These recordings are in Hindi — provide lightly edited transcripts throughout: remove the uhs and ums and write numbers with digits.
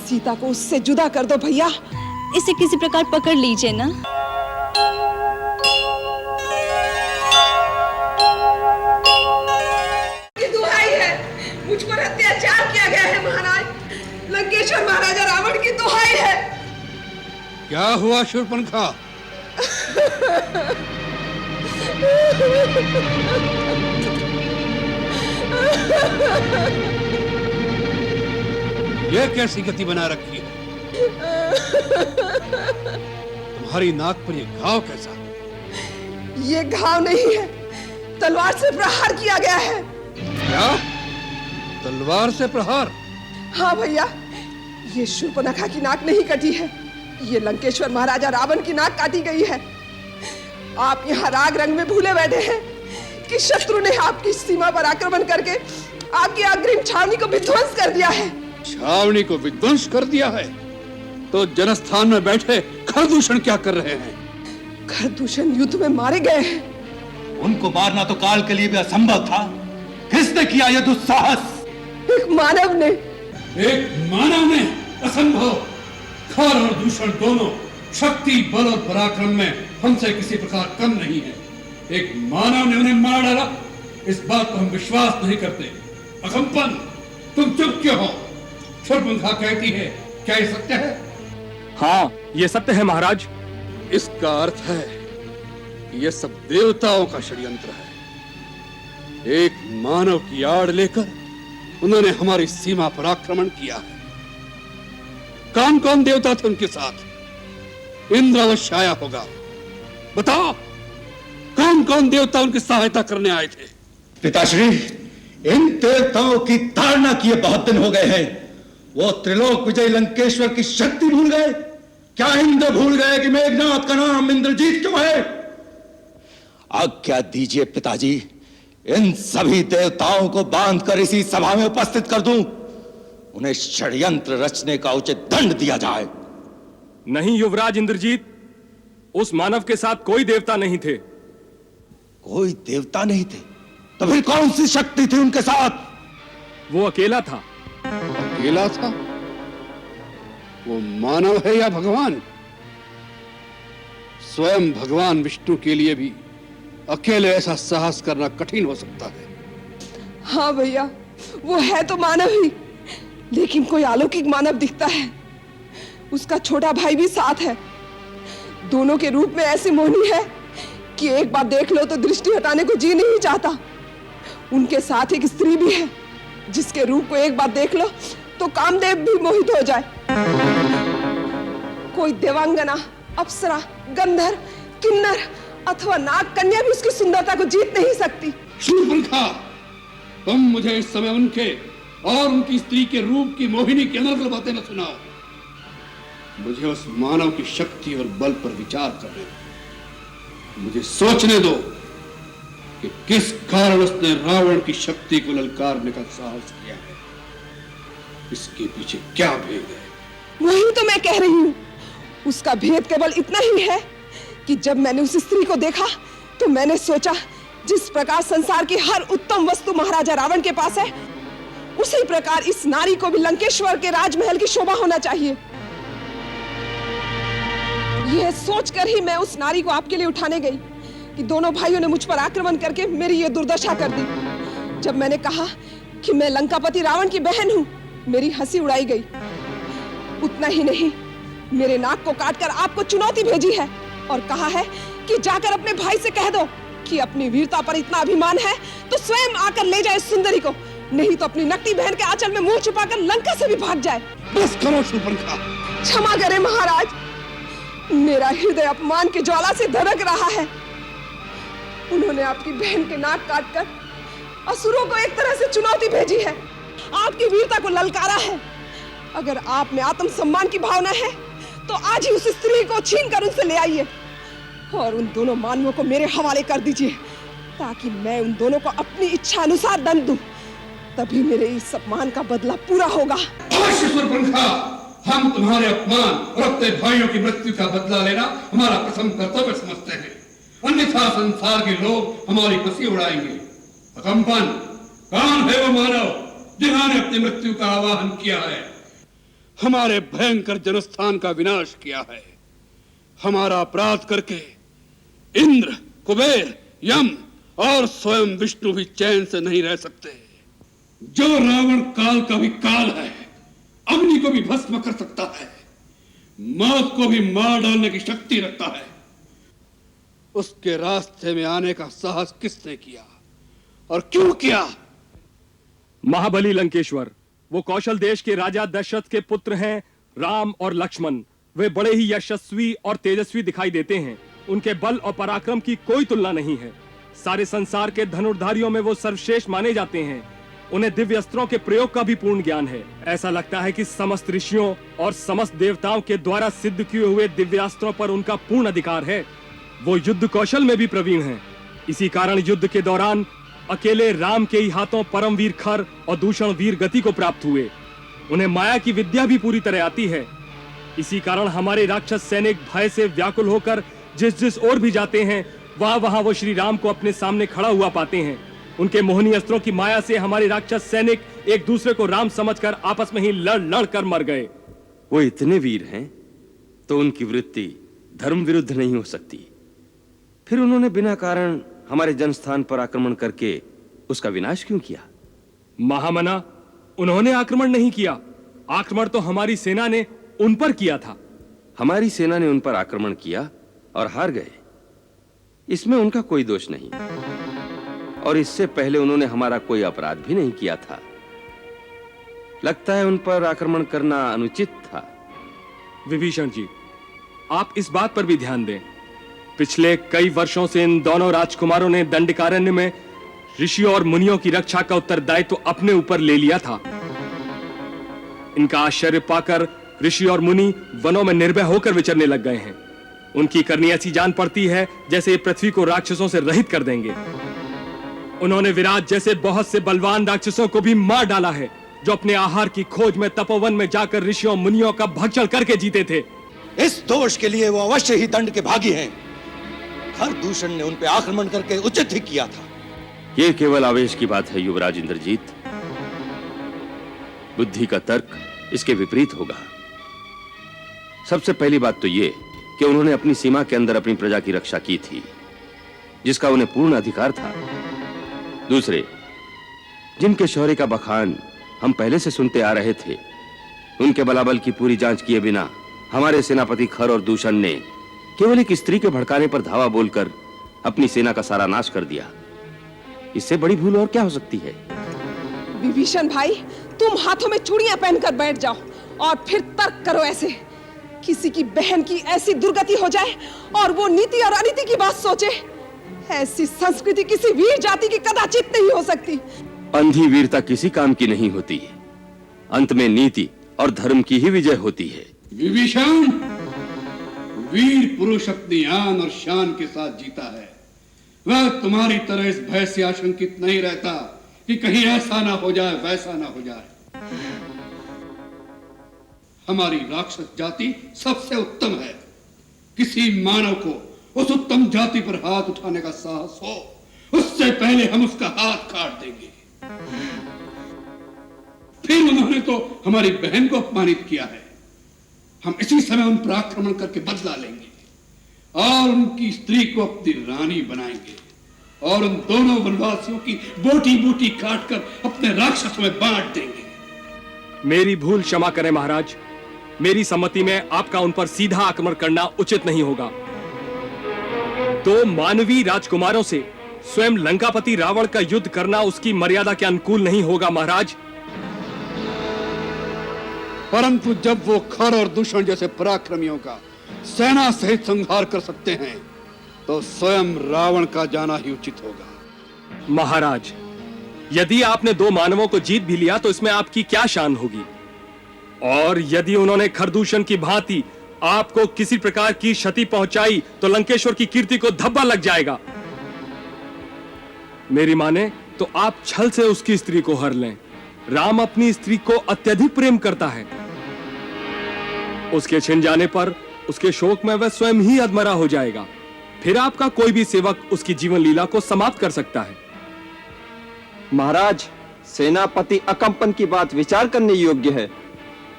सीता को उससे जुदा कर दो भैया। इसे किसी प्रकार पकड़ लीजिए ना। ये दुहाई है, मुझ पर अत्याचार किया गया है महाराज। लंकेश्वर महाराजा रावण की दुहाई है। क्या हुआ शूर्पणखा? ये कैसी गति बना रखी है? तुम्हारी नाक पर ये घाव कैसा? ये घाव नहीं है, तलवार से प्रहार किया गया है। क्या? तलवार से प्रहार? हाँ भैया, ये शूर्पणखा की नाक नहीं कटी है, ये लंकेश्वर महाराजा रावण की नाक काटी गई है। आप यहाँ राग रंग में भूले बैठे हैं कि शत्रु ने आपकी सीमा पर आक्रमण करके आपकी अग्रिम छावनी को विध्वंस कर दिया है। छावनी को विध्वंस कर दिया है? तो जनस्थान में बैठे खरदूषण क्या कर रहे हैं? खरदूषण युद्ध में मारे गए हैं। उनको मारना तो काल के लिए भी असंभव था। किसने किया यह दुस्साहस? एक मानव ने। एक मानव ने? असंभव। खर और दूषण दोनों शक्ति, बल और पराक्रम में हमसे किसी प्रकार कम नहीं है। एक मानव ने उन्हें मार डाला, इस बात को हम विश्वास नहीं करते। अकंपन, तुम चुप क्यों हो? शूर्पणखा कहती है, क्या ये सत्य है? हाँ, ये सत्य है महाराज। इसका अर्थ है कि यह सब देवताओं का षड्यंत्र है। एक मानव की आड़ लेकर उन्होंने हमारी सीमा पर आक्रमण किया है। कौन कौन देवता थे उनके साथ? इंद्र अवश्य आया होगा। बताओ, कौन कौन देवता उनकी सहायता करने आए थे? पिताश्री, इन देवताओं की ताड़ना किए बहुत दिन हो गए हैं। वो त्रिलोक विजय लंकेश्वर की शक्ति भूल गए? क्या इंद्र भूल गए कि मेघनाथ का नाम इंद्रजीत क्यों है? आज्ञा दीजिए पिताजी, इन सभी देवताओं को बांधकर इसी सभा में उपस्थित कर दूं। उन्हें षड्यंत्र रचने का उचित दंड दिया जाए। नहीं युवराज इंद्रजीत, उस मानव के साथ कोई देवता नहीं थे। कोई देवता नहीं थे? तो फिर कौन सी शक्ति थी उनके साथ? वो अकेला था। अकेला था? वो मानव है या भगवान? स्वयं भगवान विष्णु के लिए भी अकेले ऐसा साहस करना कठिन हो सकता है। हाँ भैया, वो है तो मानव ही, लेकिन कोई अलौकिक मानव दिखता है। उसका छोटा भाई भी साथ है। दोनों के रूप में ऐसी मोहनी है कि एक बार देख लो तो दृष्टि हटाने को जी नहीं चाहता। उनके साथ एक स्त्री भी है जिसके रूप को एक बार देख लो तो कामदेव भी मोहित हो जाए। कोई देवांगना, अप्सरा, गंधर्व, किन्नर अथवा नाग कन्या भी उसकी सुंदरता को जीत नहीं सकती। शूर्पणखा, तुम मुझे इस समय उनके और उनकी स्त्री के रूप की मोहिनी की अनर्गल बातें न सुनाओ। मुझे उस मानव की शक्ति और बल पर विचार करने दो। मुझे सोचने दो कि किस कारण उसने रावण की शक्ति को ललकारने का साहस किया है। इसके पीछे क्या भेद है? वही तो मैं कह रही हूँ। उसका भेद केवल इतना ही है कि जब मैंने उस स्त्री को देखा तो मैंने सोचा, जिस प्रकार संसार की हर उत्तम वस्तु महाराजा रावण के पास है, उसी प्रकार इस नारी को भी लंकेश्वर के राजमहल की शोभा होना चाहिए। यह सोचकर ही मैं उस नारी को आपके लिए उठाने गई कि दोनों भाइयों ने मुझ पर आक्रमण करके मेरी ये दुर्दशा कर दी। जब मैंने कहा कि मैं लंकापति रावण की बहन हूँ, मेरी हंसी उड़ाई गई। उतना ही नहीं, मेरे नाक को काटकर आपको चुनौती भेजी है और कहा है कि जाकर अपने भाई से कह दो कि अपनी वीरता पर इतना अभिमान है तो स्वयं आकर ले जाए सुंदरी को, नहीं तो अपनी नकटी बहन के आंचल में मुंह छुपाकर लंका से भी भाग जाए। बस करो शूर्पणखा। क्षमा करें महाराज, मेरा हृदय अपमान की ज्वाला से धड़क रहा है। उन्होंने आपकी बहन के नाक काटकर असुरों को एक तरह से चुनौती भेजी है, आपकी वीरता को ललकारा है। अगर आप में आत्मसम्मान की भावना है तो आज ही उस स्त्री को छीनकर उनसे ले आइए और उन दोनों मानवों को मेरे हवाले कर दीजिए, ताकि मैं उन दोनों को अपनी इच्छा अनुसार दंड दूं। तभी मेरे इस अपमान का बदला पूरा होगा। शूर्पणखा, हम तुम्हारे अपमान और अपने भाइयों की मृत्यु का बदला लेना हमारा प्रथम कर्तव्य समझते हैं, अन्यथा संसार के लोग हमारी हंसी उड़ाएंगे। अकंपन, कौन है वो मानव जिन्होंने अपनी मृत्यु का आवाहन किया है, हमारे भयंकर जनस्थान का विनाश किया है। हमारा अपराध करके इंद्र, कुबेर, यम और स्वयं विष्णु भी चैन से नहीं रह सकते। जो रावण काल का भी काल है, अग्नि को भी भस्म कर सकता है, मौत को भी मार डालने की शक्ति रखता है, उसके रास्ते में आने का साहस किसने किया और क्यों किया? महाबली लंकेश्वर, वो कौशल देश के राजा दशरथ के पुत्र हैं राम और लक्ष्मण। वे बड़े ही यशस्वी और तेजस्वी दिखाई देते हैं। उनके बल और पराक्रम की कोई तुलना नहीं है। सारे संसार के धनुर्धारियों में वो सर्वश्रेष्ठ माने जाते हैं। उन्हें दिव्य अस्त्रों के प्रयोग का भी पूर्ण ज्ञान है। ऐसा लगता है कि समस्त ऋषियों और समस्त देवताओं के द्वारा सिद्ध किए हुए दिव्यास्त्रों पर उनका पूर्ण अधिकार है। वो युद्ध कौशल में भी प्रवीण हैं। इसी कारण युद्ध के दौरान अकेले राम के ही हाथों परमवीर खर और दूषण वीर गति को प्राप्त हुए। उन्हें माया की विद्या भी पूरी तरह आती है। इसी कारण हमारे राक्षस सैनिक भय से व्याकुल होकर जिस जिस ओर भी जाते हैं, वहां वहां वो श्री राम को अपने सामने खड़ा हुआ पाते हैं। उनके मोहनी अस्त्रों की माया से हमारे राक्षस सैनिक एक दूसरे को राम समझकर आपस में ही लड़ लड़ कर मर गए। वो इतने वीर हैं तो उनकी वृत्ति धर्म विरुद्ध नहीं हो सकती। फिर उन्होंने बिना कारण हमारे जनस्थान पर आक्रमण करके उसका विनाश क्यों किया? महामना, उन्होंने आक्रमण नहीं किया। आक्रमण तो हमारी सेना ने उन पर किया था। हमारी सेना ने उन पर आक्रमण किया और हार गए, इसमें उनका कोई दोष नहीं। और इससे पहले उन्होंने हमारा कोई अपराध भी नहीं किया था। लगता है उन पर आक्रमण करना अनुचित था। विभीषण जी, आप इस बात पर भी ध्यान दें। पिछले कई वर्षों से इन दोनों राजकुमारों ने दंडकारण्य में ऋषियों और मुनियों की रक्षा का उत्तरदायित्व अपने ऊपर ले लिया था। इनका आश्चर्य पाकर ऋषि और मुनि वनों में निर्भय होकर विचरने लग गए हैं। उनकी करनी ऐसी जान पड़ती है जैसे ये पृथ्वी को राक्षसों से रहित कर देंगे। उन्होंने विराट जैसे बहुत से बलवान राक्षसों को भी मार डाला है, जो अपने आहार की खोज में तपोवन में जाकर ऋषियों मुनियों का भक्षण करके जीते थे। इस दोष के लिए वो अवश्य ही दंड के भागी हैं। खर दूषण ने उन पे आक्रमण करके उचित ही किया था। यह केवल आवेश की बात है युवराज इंद्रजीत। बुद्धि का तर्क इसके विपरीत होगा। सबसे पहली बात तो यह कि उन्होंने अपनी सीमा के अंदर अपनी प्रजा की रक्षा की थी, जिसका उन्हें पूर्ण अधिकार था। दूसरे, जिनके शौर्य का बखान हम पहले से सुनते आ रहे थे, उनके बलाबल की पूरी जांच किए बिना हमारे सेनापति खर और दूषण ने केवल एक स्त्री के भड़काने पर धावा बोलकर अपनी सेना का सारा नाश कर दिया। इससे बड़ी भूल और क्या हो सकती है? विभीषण भाई, तुम हाथों में चूड़ियां पहनकर बैठ जाओ और फिर तर्क करो। ऐसे किसी की बहन की ऐसी दुर्गति हो जाए और वो नीति और अनीति की बात सोचे, ऐसी संस्कृति किसी वीर जाति की कदाचित नहीं हो सकती। अंधी वीरता किसी काम की नहीं होती। अंत में नीति और धर्म की ही विजय होती है। विभीषण, वीर पुरुष अपनी आन और शान के साथ जीता है। वह तुम्हारी तरह इस भय से आशंकित नहीं रहता कि कहीं ऐसा ना हो जाए, वैसा ना हो जाए। हमारी राक्षस जाति सबसे उत्तम है। किसी मानव को उस उत्तम जाति पर हाथ उठाने का साहस हो, उससे पहले हम उसका हाथ काट देंगे। फिर उन्होंने तो हमारी बहन को अपमानित किया है। हम इसी समय उन पर आक्रमण करके बदला लेंगे और उनकी स्त्री को अपनी रानी बनाएंगे और उन दोनों वनवासियों की बोटी बोटी काटकर अपने राक्षसों में बांट देंगे। मेरी भूल क्षमा करें महाराज। मेरी सम्मति में आपका उन पर सीधा आक्रमण करना उचित नहीं होगा। तो मानवीय राजकुमारों से स्वयं लंकापति रावण का युद्ध करना उसकी मर्यादा के अनुकूल नहीं होगा महाराज। परंतु जब वो खर और दूषण जैसे पराक्रमियों का सेना सहित संहार कर सकते हैं, तो स्वयं रावण का जाना ही उचित होगा। महाराज, यदि आपने दो मानवों को जीत भी लिया तो इसमें आपकी क्या शान होगी? और यदि उन्होंने खरदूषण की भांति आपको किसी प्रकार की क्षति पहुंचाई तो लंकेश्वर की कीर्ति को धब्बा लग जाएगा। मेरी माने तो आप छल से उसकी स्त्री को हर लें। राम अपनी स्त्री को अत्यधिक प्रेम करता है। उसके छिन जाने पर उसके शोक में वह स्वयं ही अधमरा हो जाएगा। फिर आपका कोई भी सेवक उसकी जीवन लीला को समाप्त कर सकता है। महाराज, सेनापति अकंपन की बात विचार करने योग्य है।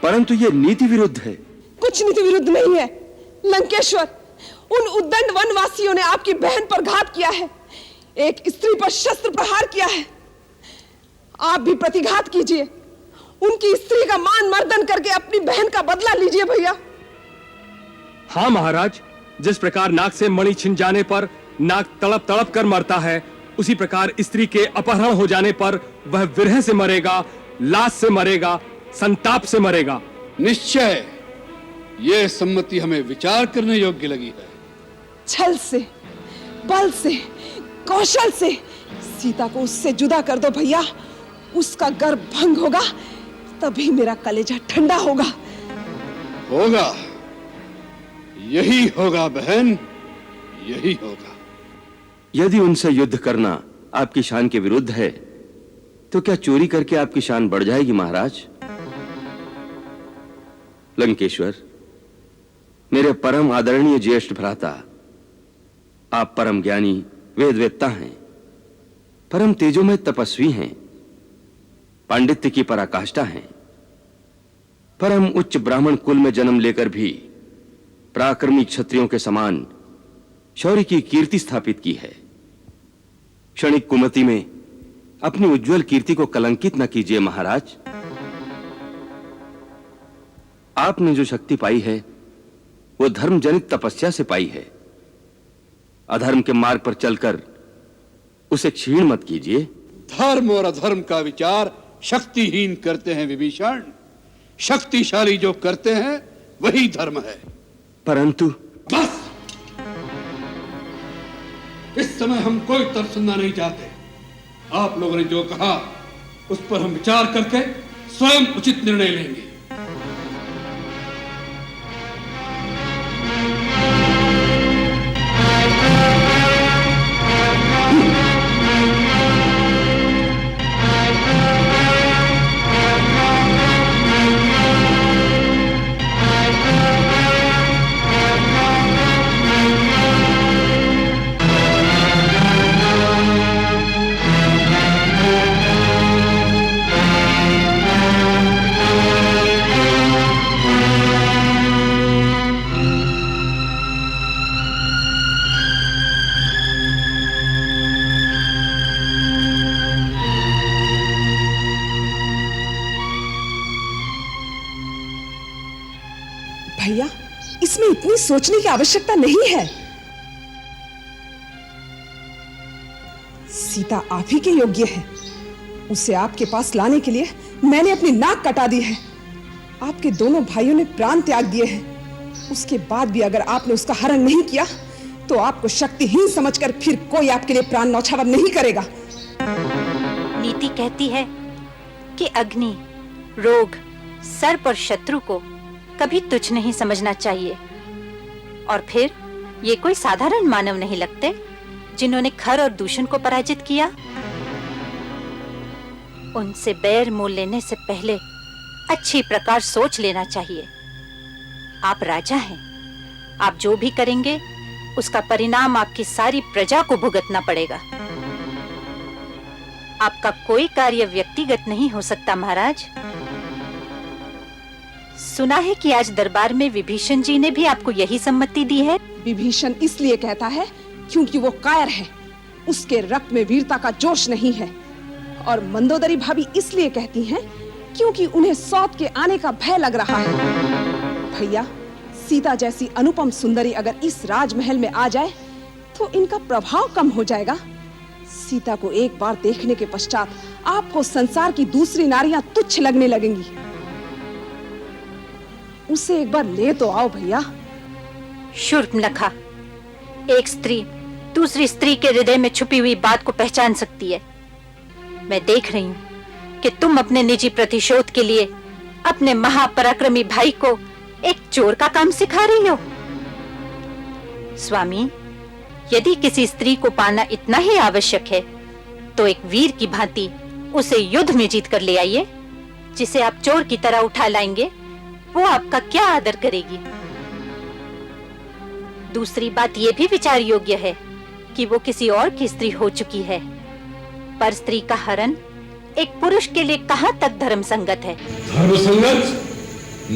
परंतु यह नीति विरुद्ध है। कुछ नीति विरुद्ध नहीं है लंकेश्वर। उन उद्दंड वनवासियों ने आपकी बहन पर घात किया है, एक स्त्री पर शस्त्र प्रहार किया है। आप भी प्रतिघात कीजिए, उनकी स्त्री का मान मर्दन करके अपनी बहन का बदला लीजिए भैया। हाँ महाराज, जिस प्रकार नाक से मणि छिन जाने पर नाक तड़प तड़प कर मरता है, उसी प्रकार स्त्री के अपहरण हो जाने पर वह विरह से मरेगा, लाश से मरेगा, संताप से मरेगा। निश्चय यह सम्मति हमें विचार करने योग्य लगी है। छल से, बल से, कौशल से सीता को उससे जुदा कर दो भैया। उसका गर्भ भंग होगा, तभी मेरा कलेजा ठंडा होगा। होगा, यही होगा बहन, यही होगा। यदि उनसे युद्ध करना आपकी शान के विरुद्ध है, तो क्या चोरी करके आपकी शान बढ़ जाएगी महाराज? लंकेश्वर, मेरे परम आदरणीय ज्येष्ठ भ्राता, आप परम ज्ञानी वेदवेत्ता हैं, परम तेजोमय तपस्वी हैं, पांडित्य की पराकाष्ठा हैं, परम उच्च ब्राह्मण कुल में जन्म लेकर भी पराक्रमी क्षत्रियों के समान शौर्य की कीर्ति स्थापित की है। क्षणिक कुमति में अपनी उज्जवल कीर्ति को कलंकित न कीजिए महाराज। आपने जो शक्ति पाई है वो धर्म जनित तपस्या से पाई है। अधर्म के मार्ग पर चलकर उसे क्षीण मत कीजिए। धर्म और अधर्म का विचार शक्तिहीन करते हैं विभीषण। शक्तिशाली जो करते हैं वही धर्म है। परंतु बस, इस समय हम कोई तर्क सुनना नहीं चाहते। आप लोगों ने जो कहा उस पर हम विचार करके स्वयं उचित निर्णय लेंगे। भैया, इसमें इतनी सोचने की आवश्यकता नहीं है। सीता आप ही के योग्य है। उसे आपके पास लाने के लिए मैंने अपनी नाक कटा दी है। आपके दोनों भाइयों ने प्राण त्याग दिए हैं। उसके बाद भी अगर आपने उसका हरण नहीं किया तो आपको शक्तिहीन समझकर फिर कोई आपके लिए प्राण न्यौछावर नहीं करेगा। नीति कहती है कि अग्नि, रोग, सर्प और शत्रु को कभी तुच्छ नहीं समझना चाहिए। और फिर ये कोई साधारण मानव नहीं लगते जिन्होंने खर और दूषण को पराजित किया। उनसे बैर मोल लेने से पहले अच्छी प्रकार सोच लेना चाहिए। आप राजा हैं, आप जो भी करेंगे उसका परिणाम आपकी सारी प्रजा को भुगतना पड़ेगा। आपका कोई कार्य व्यक्तिगत नहीं हो सकता महाराज। सुना है कि आज दरबार में विभीषण जी ने भी आपको यही सम्मति दी है। विभीषण इसलिए कहता है क्योंकि वो कायर है, उसके रक्त में वीरता का जोश नहीं है। और मंदोदरी भाभी इसलिए कहती हैं क्योंकि उन्हें सौत के आने का भय लग रहा है। भैया, सीता जैसी अनुपम सुंदरी अगर इस राजमहल में आ जाए तो इनका प्रभाव कम हो जाएगा। सीता को एक बार देखने के पश्चात आपको संसार की दूसरी नारियां तुच्छ लगने लगेंगी। उसे एक बार ले तो आओ भैया। शूर्पणखा, एक स्त्री दूसरी स्त्री के हृदय में छुपी हुई बात को पहचान सकती है। मैं देख रही हूँ कि तुम अपने निजी प्रतिशोध के लिए अपने महापराक्रमी भाई को एक चोर का काम सिखा रही हो। स्वामी, यदि किसी स्त्री को पाना इतना ही आवश्यक है तो एक वीर की भांति उसे युद्ध में जीत कर ले आइए। जिसे आप चोर की तरह उठा लाएंगे वो आपका क्या आदर करेगी। दूसरी बात यह भी विचार योग्य है कि वो किसी और की स्त्री हो चुकी है, पर स्त्री का हरण एक पुरुष के लिए कहां तक धर्म संगत है? धर्म संगत?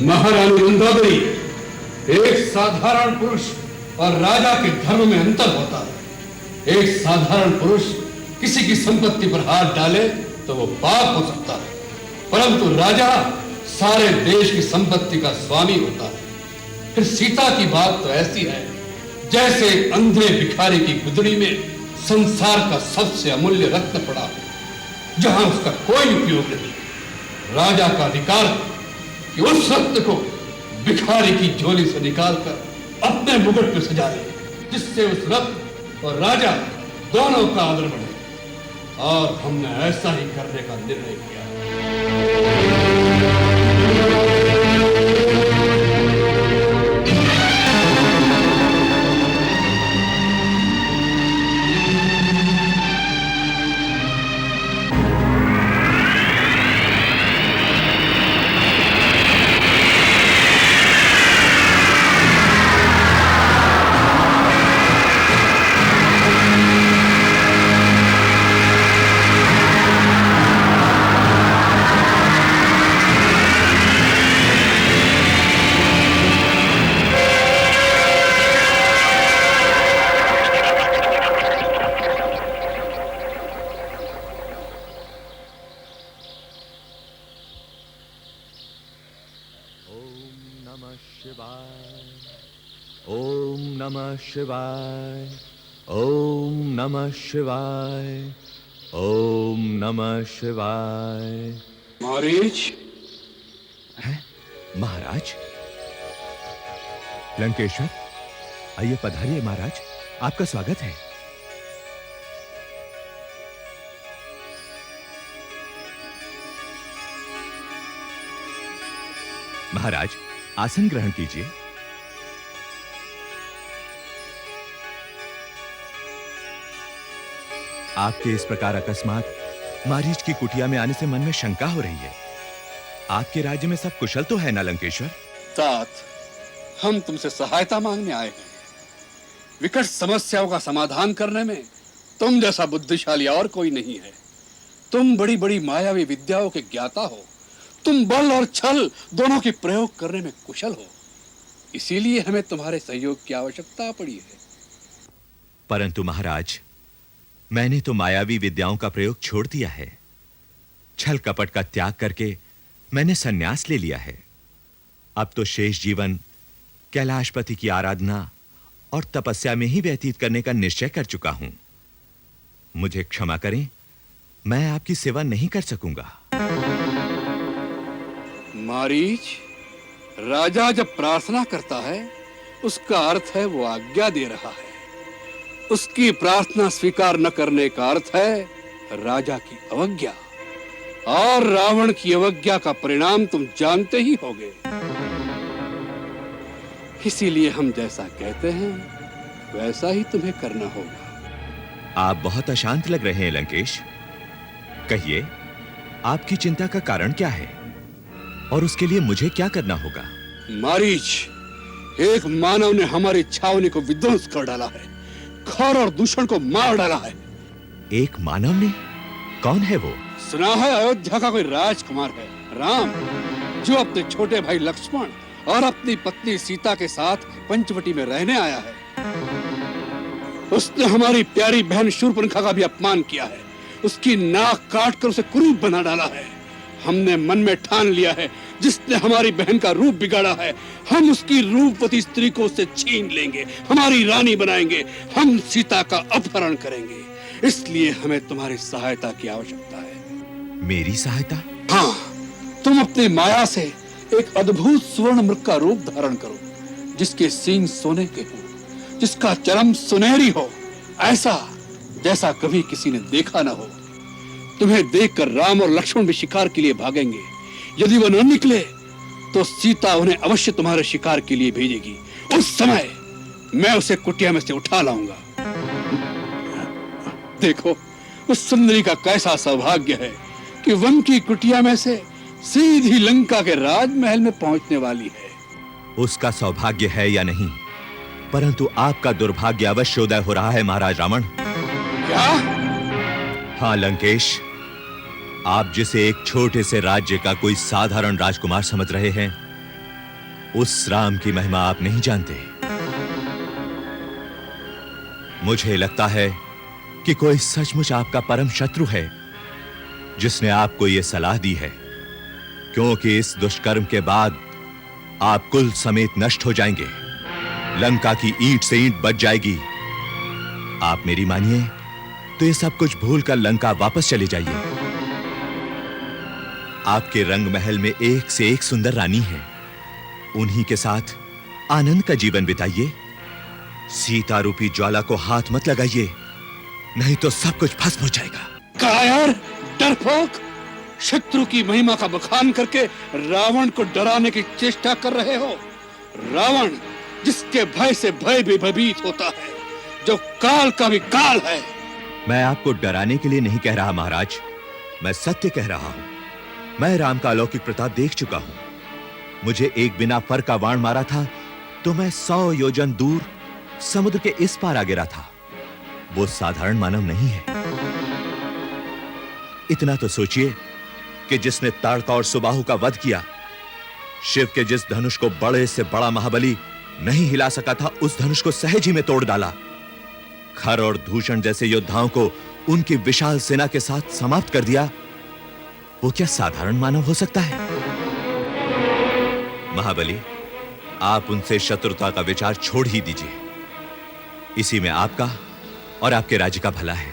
महारानी मंदावरी, एक साधारण पुरुष और राजा के धर्म में अंतर होता है। एक साधारण पुरुष किसी की संपत्ति पर हाथ डाले तो वो पाप हो सकता है, परंतु राजा सारे देश की संपत्ति का स्वामी होता है। फिर सीता की बात तो ऐसी है जैसे अंधे भिखारी की गुदड़ी में संसार का सबसे अमूल्य रत्न पड़ा हो, जहां उसका कोई उपयोग नहीं। राजा का अधिकार है कि उस रत्न को भिखारी की झोली से निकालकर अपने मुकुट में सजा ले, जिससे उस रत्न और राजा दोनों का आदर बढ़े। और हमने ऐसा ही करने का निर्णय किया। ओम नमः शिवाय, ओम नमः शिवाय, ओम नमः शिवाय। मारीच, है महाराज? लंकेश्वर, आइए पधारिए महाराज, आपका स्वागत है। महाराज, आसन ग्रहण कीजिए। आपके इस प्रकार अकस्मात मारीच की कुटिया में आने से मन में शंका हो रही है। आपके राज्य में सब कुशल तो है ना लंकेश्वर? तात, हम तुमसे सहायता मांगने आए हैं। विकट समस्याओं का समाधान करने में तुम जैसा बुद्धिशाली और कोई नहीं है। तुम बड़ी बड़ी मायावी विद्याओं के ज्ञाता हो। तुम बल और छल दोनों के प्रयोग करने में कुशल हो। इसीलिए हमें तुम्हारे सहयोग की आवश्यकता पड़ी है। परंतु महाराज, मैंने तो मायावी विद्याओं का प्रयोग छोड़ दिया है। छल कपट का त्याग करके मैंने संन्यास ले लिया है। अब तो शेष जीवन कैलाशपति की आराधना और तपस्या में ही व्यतीत करने का निश्चय कर चुका हूं। मुझे क्षमा करें, मैं आपकी सेवा नहीं कर सकूंगा। मारीच, राजा जब प्रार्थना करता है उसका अर्थ है वो आज्ञा दे रहा है। उसकी प्रार्थना स्वीकार न करने का अर्थ है राजा की अवज्ञा, और रावण की अवज्ञा का परिणाम तुम जानते ही होगे। इसीलिए हम जैसा कहते हैं वैसा ही तुम्हें करना होगा। आप बहुत अशांत लग रहे हैं लंकेश। कहिए, आपकी चिंता का कारण क्या है और उसके लिए मुझे क्या करना होगा? मारीच, एक मानव ने हमारी छावनी को विध्वंस कर डाला है, खौर और दूषण को मार डाला है। एक मानव ने? कौन है वो? सुना है अयोध्या का कोई राजकुमार है, राम, जो अपने छोटे भाई लक्ष्मण और अपनी पत्नी सीता के साथ पंचवटी में रहने आया है। उसने हमारी प्यारी बहन शूर्पणखा का भी अपमान किया है। उसकी नाक काटकर उसे कुरूप बना डाला है। हमने मन में ठान लिया है, जिसने हमारी बहन का रूप बिगाड़ा है, हम उसकी रूपवती स्त्री को उससे छीन लेंगे, हमारी रानी बनाएंगे, हम सीता का अपहरण करेंगे। इसलिए हमें तुम्हारी सहायता की आवश्यकता है। मेरी सहायता? हाँ, तुम अपनी माया से एक अद्भुत स्वर्ण मृग का रूप धारण करो, जिसके सींग सोने के हो, जिसका चरम सुनहरी हो, ऐसा जैसा कभी किसी ने देखा ना हो। तुम्हें देखकर राम और लक्ष्मण भी शिकार के लिए भागेंगे। यदि वो न निकले तो सीता उन्हें अवश्य तुम्हारे शिकार के लिए भेजेगी। उस समय मैं उसे कुटिया में से उठा लाऊंगा। देखो, उस सुंदरी का कैसा सौभाग्य है कि वन की कुटिया में से सीधी लंका के राजमहल में पहुंचने वाली है। उसका सौभाग्य है या नहीं, परंतु आपका दुर्भाग्य अवश्य उदय हो रहा है महाराज रावण। क्या? हाँ लंकेश, आप जिसे एक छोटे से राज्य का कोई साधारण राजकुमार समझ रहे हैं, उस राम की महिमा आप नहीं जानते। मुझे लगता है कि कोई सचमुच आपका परम शत्रु है जिसने आपको यह सलाह दी है, क्योंकि इस दुष्कर्म के बाद आप कुल समेत नष्ट हो जाएंगे। लंका की ईंट से ईंट बच जाएगी। आप मेरी मानिए तो ये सब कुछ भूलकर लंका वापस चले जाइए। आपके रंग महल में एक से एक सुंदर रानी है, उन्हीं के साथ आनंद का जीवन बिताइए। सीता रूपी ज्वाला को हाथ मत लगाइए, नहीं तो सब कुछ भस्म हो जाएगा। कायर, डरपोक, शत्रु की महिमा का बखान करके रावण को डराने की चेष्टा कर रहे हो। रावण जिसके भय से भय भी भयभीत होता है, जो काल का भी काल है। मैं आपको डराने के लिए नहीं कह रहा महाराज, मैं सत्य कह रहा हूं। मैं राम का अलौकिक प्रताप देख चुका हूं। मुझे एक बिना फर का बाण मारा था तो मैं 100 योजन दूर समुद्र के इस पार आ गिरा था। वो साधारण मानव नहीं है। इतना तो सोचिए कि जिसने ताड़का और सुबाहु का वध किया, शिव के जिस धनुष को बड़े से बड़ा महाबली नहीं हिला सका था, उस धनुष को सहज ही में तोड़ डाला। खर और दूषण जैसे योद्धाओं को उनकी विशाल सेना के साथ समाप्त कर दिया। वो क्या साधारण मानव हो सकता है? महाबली, आप उनसे शत्रुता का विचार छोड़ ही दीजिए। इसी में आपका और आपके राज्य का भला है।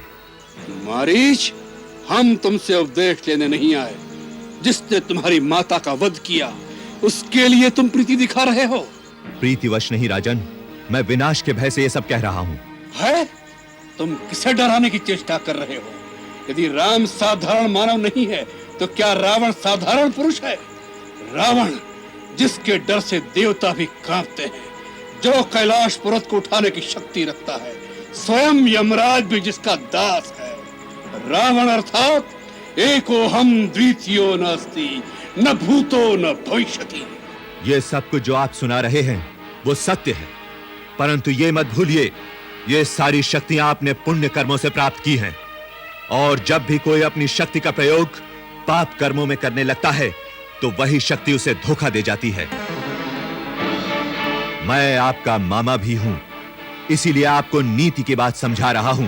मारीच, हम तुमसे उपदेश लेने नहीं आए। जिसने तुम्हारी माता का वध किया, उसके लिए तुम प्रीति दिखा रहे हो। प्रीतिवश नहीं राजन, मैं विनाश के भय से ये सब कह रहा हूं। है? तुम किसे डराने की चेष्टा कर रहे हो? यदि राम साधारण मानव नहीं है, तो क्या रावण साधारण पुरुष है? रावण जिसके डर से देवता भी कांपते हैं, जो कैलाश पर्वत को उठाने की शक्ति रखता है, स्वयं यमराज भी जिसका दास है। रावण अर्थात एको हम द्वितीयो नास्ति, न भूतो न भविष्यति। ये सब कुछ जो आप सुना रहे हैं वो सत्य है, परंतु ये मत भूलिए, ये सारी शक्तियां आपने पुण्य कर्मों से प्राप्त की हैं। और जब भी कोई अपनी शक्ति का प्रयोग पाप कर्मों में करने लगता है, तो वही शक्ति उसे धोखा दे जाती है। मैं आपका मामा भी हूं, इसीलिए आपको नीति की बात समझा रहा हूं।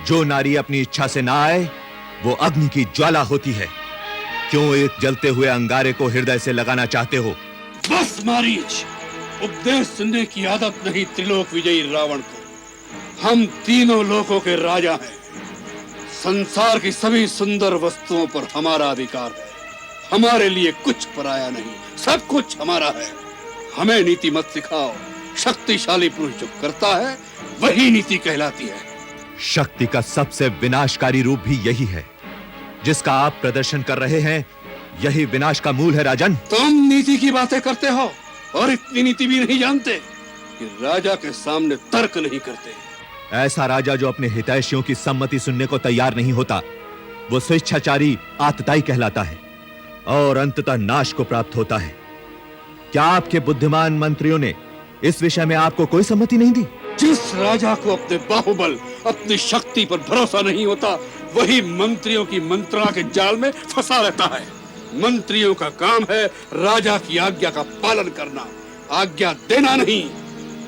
जो नारी अपनी इच्छा से ना आए, वो अग्नि की ज्वाला होती है। क्यों एक जलते हुए अंगारे को हृदय से लगाना चाहते हो? बस मारीच, उपदेश सुनने की आदत नहीं त्रिलोक विजयी रावण को। हम तीनों लोकों के राजा हैं। संसार की सभी सुंदर वस्तुओं पर हमारा अधिकार है। हमारे लिए कुछ पराया नहीं, सब कुछ हमारा है। हमें नीति मत सिखाओ। शक्तिशाली पुरुष जो करता है, वही नीति कहलाती है। शक्ति का सबसे विनाशकारी रूप भी यही है, जिसका आप प्रदर्शन कर रहे हैं। यही विनाश का मूल है राजन। तुम नीति की बातें करते हो और इतनी नीति भी नहीं जानते कि राजा के सामने तर्क नहीं करते। ऐसा राजा जो अपने हितैषियों की सम्मति सुनने को तैयार नहीं होता, वो स्वेच्छाचारी आतताई कहलाता है और अंततः नाश को प्राप्त होता है। क्या आपके बुद्धिमान मंत्रियों ने इस विषय में आपको कोई सम्मति नहीं दी? जिस राजा को अपने बाहुबल, अपनी शक्ति पर भरोसा नहीं होता, वही मंत्रियों की मंत्रणा के जाल में फंसा रहता है। मंत्रियों का काम है राजा की आज्ञा का पालन करना, आज्ञा देना नहीं।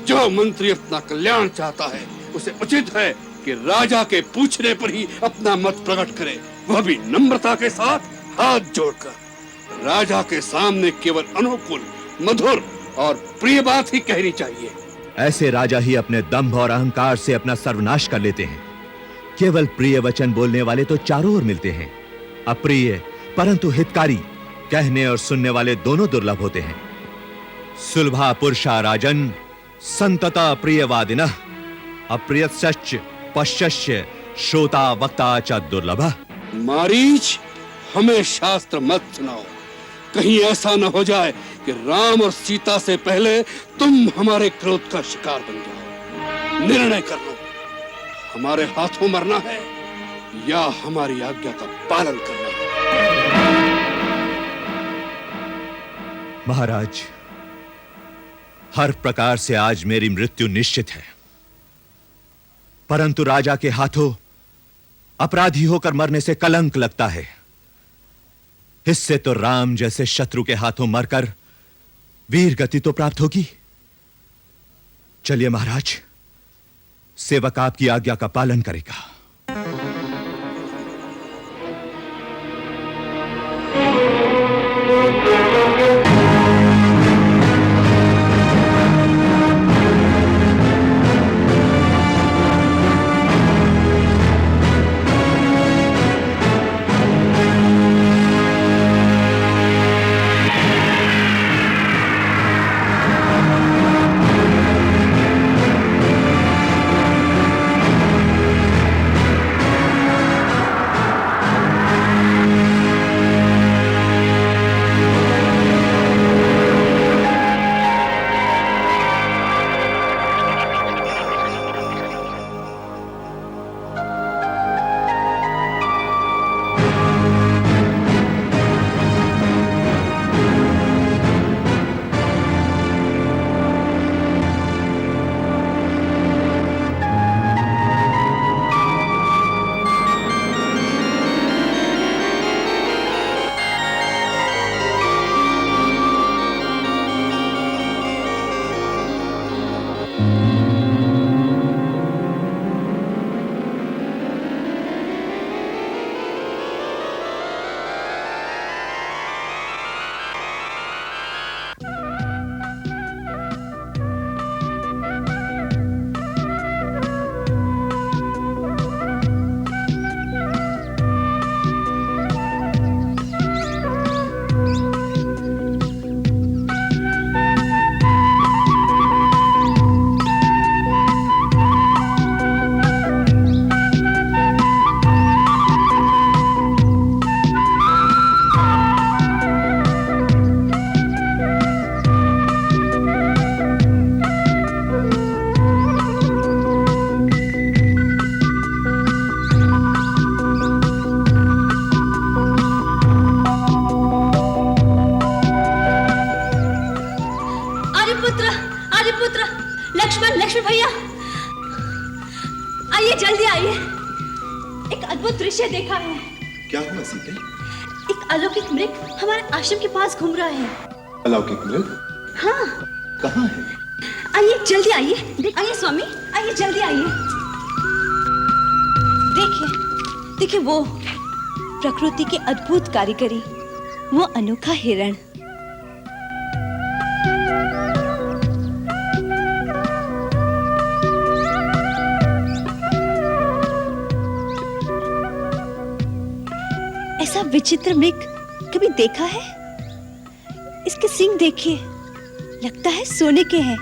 जो मंत्री अपना कल्याण चाहता है, उसे उचित है कि राजा के पूछने पर ही अपना मत प्रकट करे, वह भी नम्रता के साथ हाथ जोड़कर। राजा के सामने केवल अनुकूल, मधुर और प्रिय बात ही कहनी चाहिए। ऐसे राजा ही अपने दंभ और अहंकार से अपना सर्वनाश कर लेते हैं। केवल प्रिय वचन बोलने वाले तो चारों ओर मिलते हैं। अप्रिय परंतु हितकारी कहने और सुनने वाले दोनों दुर्लभ होते हैं। सुलभा पुरुषा राजन संतता प्रियवादिनः, अप्रियश्च पश्यश्य श्रोता वक्ता च दुर्लभः। मारीच, हमें शास्त्र मत सुनाओ। कहीं ऐसा न हो जाए कि राम और सीता से पहले तुम हमारे क्रोध का शिकार बन जाओ। निर्णय कर लो, हमारे हाथों मरना है या हमारी आज्ञा का पालन करना है। महाराज, हर प्रकार से आज मेरी मृत्यु निश्चित है, परंतु राजा के हाथों अपराधी होकर मरने से कलंक लगता है। इससे तो राम जैसे शत्रु के हाथों मरकर वीर गति तो प्राप्त होगी। चलिए महाराज, सेवक आपकी आज्ञा का पालन करेगा। देखा है। क्या हुआ सीते? एक अलौकिक मृग हमारे आश्रम के पास घूम रहा है। अलौकिक मृग? हाँ। कहाँ है? आइए जल्दी आइए। आइए स्वामी, आइए जल्दी आइए। देखिए देखिए, वो प्रकृति की अद्भुत कारीगरी, वो अनोखा हिरण। ऐसा विचित्र मृग कभी देखा है? इसके सींग देखिए, लगता है सोने के हैं।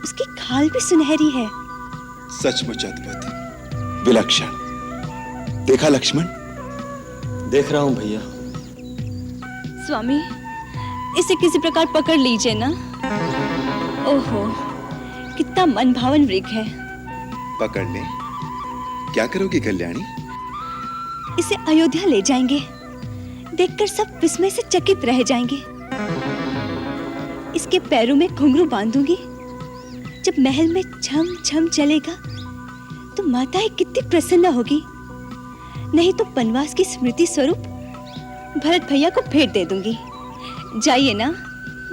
उसकी खाल भी सुनहरी है। सचमुच अद्भुत, विलक्षण। देखा लक्ष्मण? देख रहा हूं भैया। स्वामी, इसे किसी प्रकार पकड़ लीजिए ना। ओहो, कितना मनभावन मृग है। पकड़ ले। क्या करोगी कल्याणी? इसे अयोध्या ले जाएंगे। देखकर सब विस्मय से चकित रह जाएंगे। इसके पैरों में घुंघरू बांधूंगी। जब महल में छम छम चलेगा तो माताएं कितनी प्रसन्न होगी। नहीं तो वनवास की स्मृति स्वरूप भरत भैया को भेंट दे दूंगी। जाइए ना,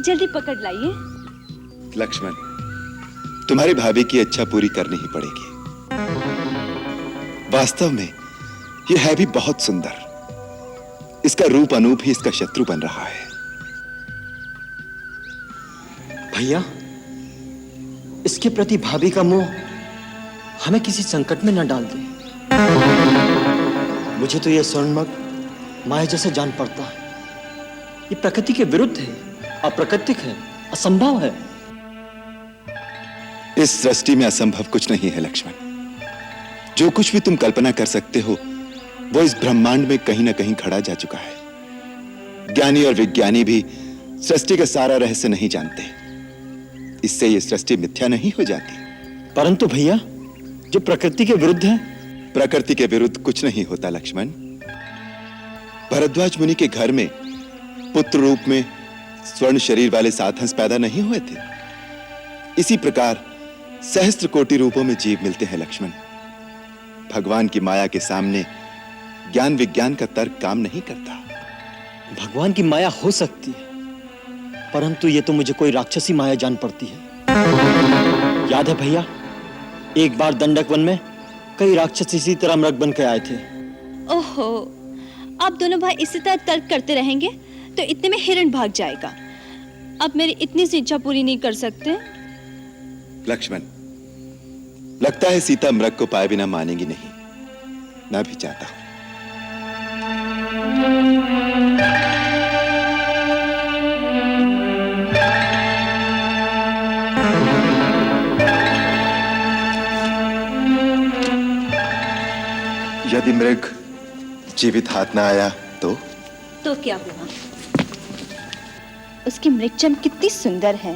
जल्दी पकड़ लाइए। लक्ष्मण, तुम्हारी भाभी की इच्छा पूरी करनी ही पड़ेगी। वास्तव में यह है भी बहुत सुंदर। इसका रूप अनूप ही इसका शत्रु बन रहा है। भैया, इसके प्रति भाभी का मोह हमें किसी संकट में न डाल दे। मुझे तो यह स्वर्णमग माया जैसे जान पड़ता है। ये प्रकृति के विरुद्ध है, अप्राकृतिक है, असंभव है। इस सृष्टि में असंभव कुछ नहीं है लक्ष्मण। जो कुछ भी तुम कल्पना कर सकते हो वो इस ब्रह्मांड में कहीं ना कहीं खड़ा जा चुका है। ज्ञानी और विज्ञानी भी सृष्टि का सारा रहस्य नहीं जानते। इससे ये सृष्टि मिथ्या नहीं हो जाती। परंतु भैया, जो प्रकृति के विरुद्ध है। प्रकृति के विरुद्ध कुछ नहीं होता लक्ष्मण। भरद्वाज मुनि के घर में पुत्र रूप में स्वर्ण शरीर वाले 7 हंस पैदा नहीं हुए थे। इसी प्रकार सहस्त्र कोटि रूपों में जीव मिलते हैं लक्ष्मण। भगवान की माया के सामने ज्ञान विज्ञान का तर्क काम नहीं करता। भगवान की माया हो सकती है, परंतु ये तो मुझे कोई राक्षसी माया जान पड़ती है। याद है भैया, एक बार दंडक वन में कई राक्षस इसी तरह मृग बन के आए थे। ओहो, आप दोनों भाई इसी तरह तर्क करते रहेंगे तो इतने में हिरण भाग जाएगा। अब मेरी इतनी सी इच्छा पूरी नहीं कर सकते? लक्ष्मण, लगता है सीता मृग को पाए बिना मानेंगी नहीं। मैं भी चाहता हूं। यदि मृग जीवित हाथ ना आया तो क्या हुआ? उसकी मृगचम कितनी सुंदर है,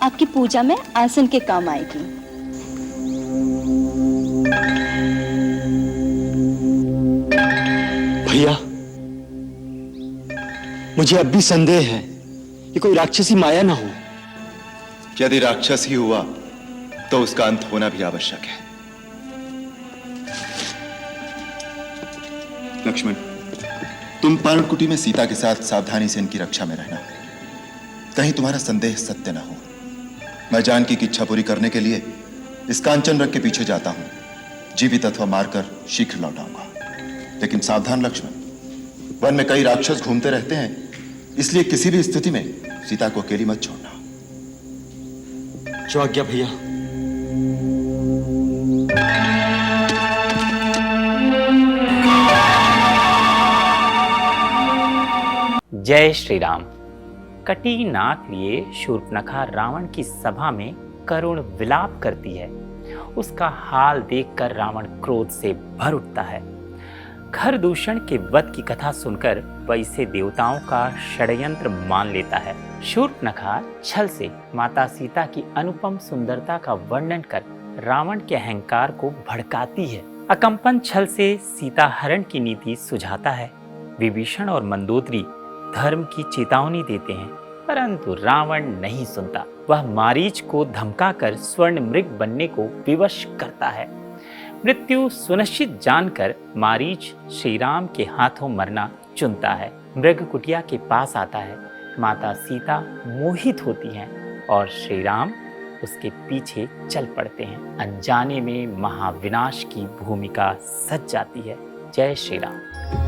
आपकी पूजा में आसन के काम आएगी। भैया, मुझे अब भी संदेह है ये कोई राक्षसी माया ना हो। यदि राक्षस ही हुआ तो उसका अंत होना भी आवश्यक है। लक्ष्मण, तुम पर्णकुटी में सीता के साथ सावधानी से इनकी रक्षा में रहना, कहीं तुम्हारा संदेह सत्य ना हो। मैं जानकी की इच्छा पूरी करने के लिए इस कांचन मृग के पीछे जाता हूं, जीवित अथवा मारकर शीघ्र लौट आऊंगा। लेकिन सावधान लक्ष्मण, वन में कई राक्षस घूमते रहते हैं, इसलिए किसी भी स्थिति में सीता को अकेली मत छोड़ना। जो आज्ञा भैया। जय श्री राम। कटी नाक लिए शूर्पणखा रावण की सभा में करुण विलाप करती है। उसका हाल देखकर रावण क्रोध से भर उठता है। खरदूषण के वध की कथा सुनकर वह इसे देवताओं का षड्यंत्र मान लेता है। शूर्पणखा छल से माता सीता की अनुपम सुंदरता का वर्णन कर रावण के अहंकार को भड़काती है। अकंपन छल से सीता हरण की नीति सुझाता है। विभीषण और मंदोदरी धर्म की चेतावनी देते हैं, परंतु रावण नहीं सुनता। वह मारीच को धमकाकर स्वर्ण मृग बनने को विवश करता है। मृत्यु सुनिश्चित जानकर मारीच श्री राम के हाथों मरना चुनता है। मृग कुटिया के पास आता है। माता सीता मोहित होती हैं और श्री राम उसके पीछे चल पड़ते हैं। अनजाने में महाविनाश की भूमिका सज जाती है। जय श्री राम।